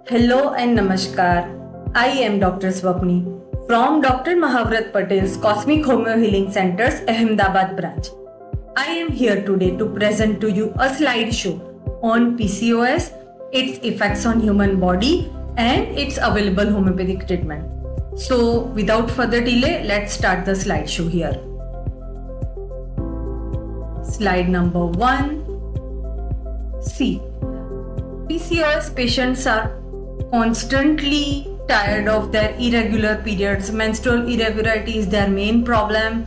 Hello and Namaskar. I am Dr. Swapni from Dr. Mahavrat Patel's Cosmic Homeo Healing Center's Ahmedabad branch. I am here today to present to you a slideshow on PCOS, its effects on human body and its available homeopathic treatment. So without further delay, let's start the slideshow here. Slide number 1. See, PCOS patients are constantly tired of their irregular periods. Menstrual irregularity is their main problem.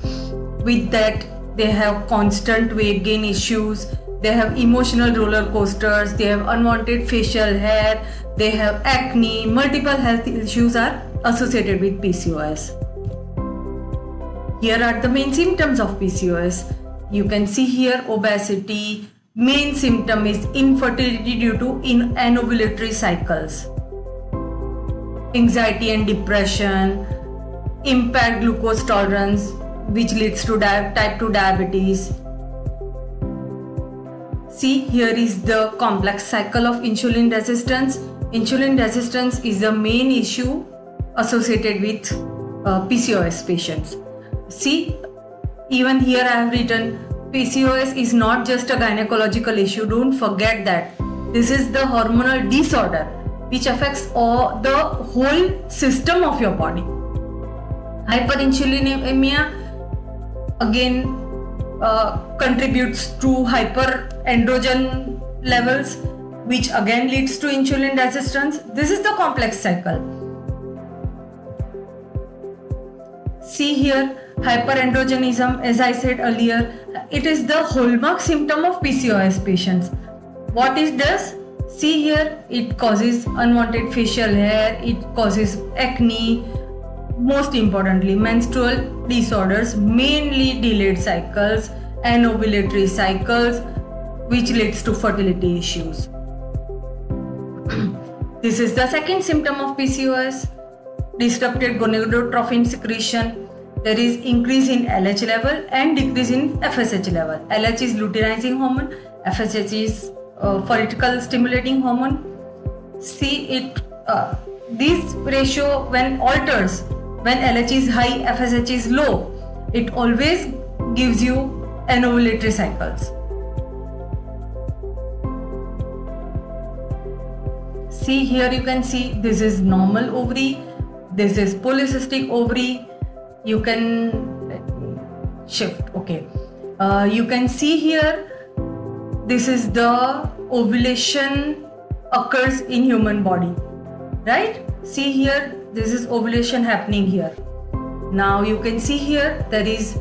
With that, they have constant weight gain issues. They have emotional roller coasters. They have unwanted facial hair. They have acne. Multiple health issues are associated with PCOS. Here are the main symptoms of PCOS. You can see here obesity. Main symptom is infertility due to anovulatory cycles. Anxiety and depression, impaired glucose tolerance, which leads to type 2 diabetes. See, here is the complex cycle of insulin resistance. Insulin resistance is the main issue associated with PCOS patients. See, even here I have written PCOS is not just a gynecological issue. Don't forget that. This is the hormonal disorder which affects the whole system of your body. Hyperinsulinemia again contributes to hyperandrogen levels, which again leads to insulin resistance. This is the complex cycle. See here, hyperandrogenism, as I said earlier, it is the hallmark symptom of PCOS patients. What it does? See here, it causes unwanted facial hair, it causes acne, most importantly menstrual disorders, mainly delayed cycles, anovulatory cycles, which leads to fertility issues. This is the second symptom of PCOS, disrupted gonadotrophin secretion. There is increase in LH level and decrease in FSH level. LH is luteinizing hormone, FSH is follicle stimulating hormone. See it, this ratio when alters, when LH is high, FSH is low, it always gives you anovulatory cycles. See here, you can see this is normal ovary, this is polycystic ovary. You can shift, okay. You can see here, this is the ovulation occurs in human body, right? See here, this is ovulation happening here. Now you can see here, there is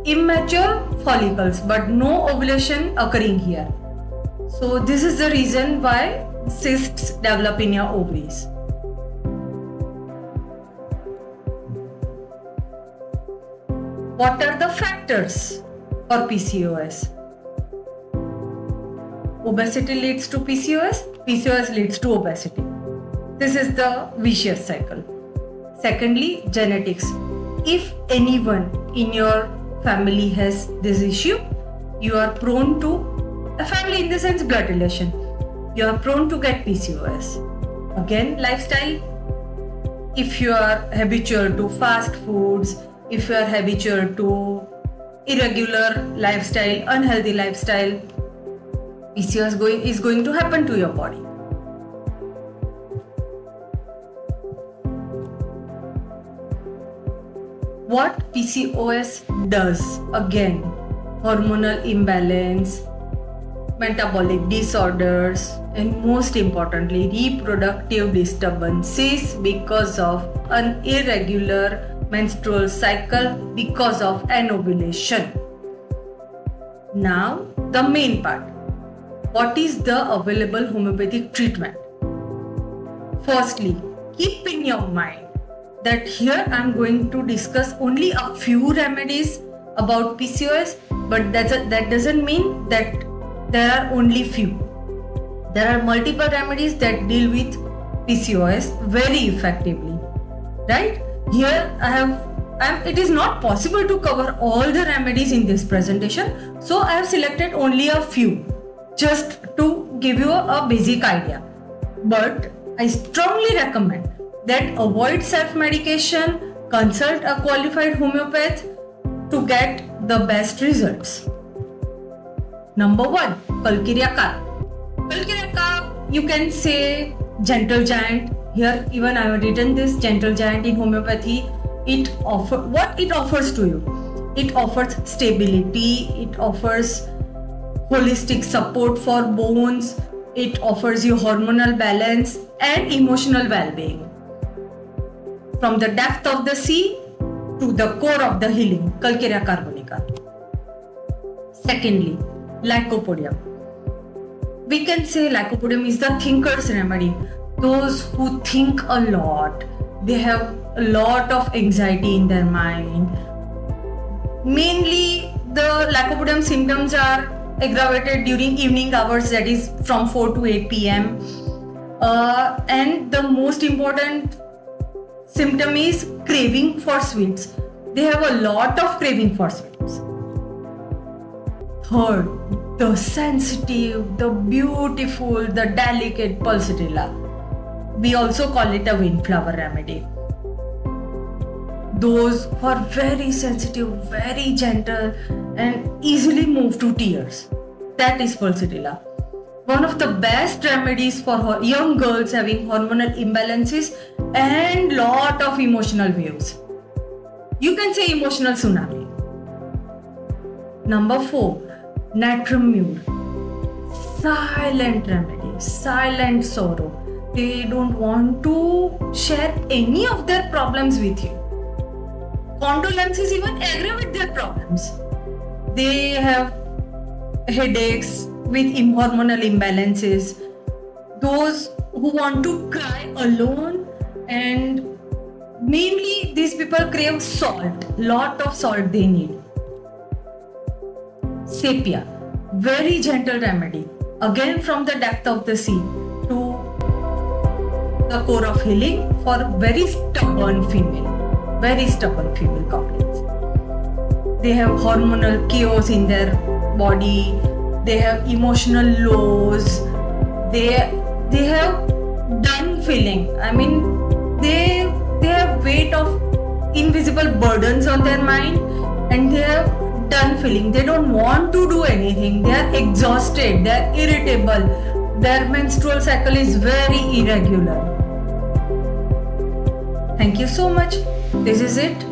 immature follicles but no ovulation occurring here. So this is the reason why cysts develop in your ovaries. What are the factors for PCOS? Obesity leads to PCOS, PCOS leads to obesity. This is the vicious cycle. Secondly, genetics. If anyone in your family has this issue, you are prone to, a family in the sense blood relation, you are prone to get PCOS. Again, lifestyle. If you are habitual to fast foods, if you are habitual to irregular lifestyle, unhealthy lifestyle, PCOS is going to happen to your body. What PCOS does? Again, hormonal imbalance, metabolic disorders, and most importantly, reproductive disturbances because of an irregular menstrual cycle because of anovulation. Now, the main part. What is the available homeopathic treatment? Firstly, keep in your mind that here I am going to discuss only a few remedies about PCOS, but that doesn't mean that there are only few. There are multiple remedies that deal with PCOS very effectively, right? Here it is not possible to cover all the remedies in this presentation, so I have selected only a few just to give you a basic idea. But I strongly recommend that avoid self-medication, consult a qualified homeopath to get the best results. Number 1, Kalkirya Ka. Kalkirya Ka, you can say gentle giant. Here even I have written this gentle giant in homeopathy. What it offers to you? It offers stability, it offers holistic support for bones, it offers you hormonal balance and emotional well-being. From the depth of the sea to the core of the healing, Kalkirya Carbonica. Secondly, Lycopodium. We can say Lycopodium is the thinker's remedy. Those who think a lot, they have a lot of anxiety in their mind. Mainly the Lycopodium symptoms are aggravated during evening hours, that is from 4 to 8 p.m. And the most important symptom is craving for sweets. They have a lot of craving for sweets. Third, the sensitive, the beautiful, the delicate Pulsatilla. We also call it a windflower remedy. Those who are very sensitive, very gentle and easily moved to tears. That is Pulsatilla. One of the best remedies for young girls having hormonal imbalances and lot of emotional waves. You can say emotional tsunami. Number 4, Natrum Mure. Silent remedy, silent sorrow. They don't want to share any of their problems with you. Condolences even aggravate their problems. They have headaches with hormonal imbalances. Those who want to cry alone, and mainly these people crave salt. Lot of salt they need. Sepia, very gentle remedy. Again from the depth of the sea to the core of healing for very stubborn female complaints. They have hormonal chaos in their body. They have emotional lows. They have done feeling. I mean, they have weight of invisible burdens on their mind, and they have done feeling. They don't want to do anything. They are exhausted. They are irritable. Their menstrual cycle is very irregular. Thank you so much. This is it.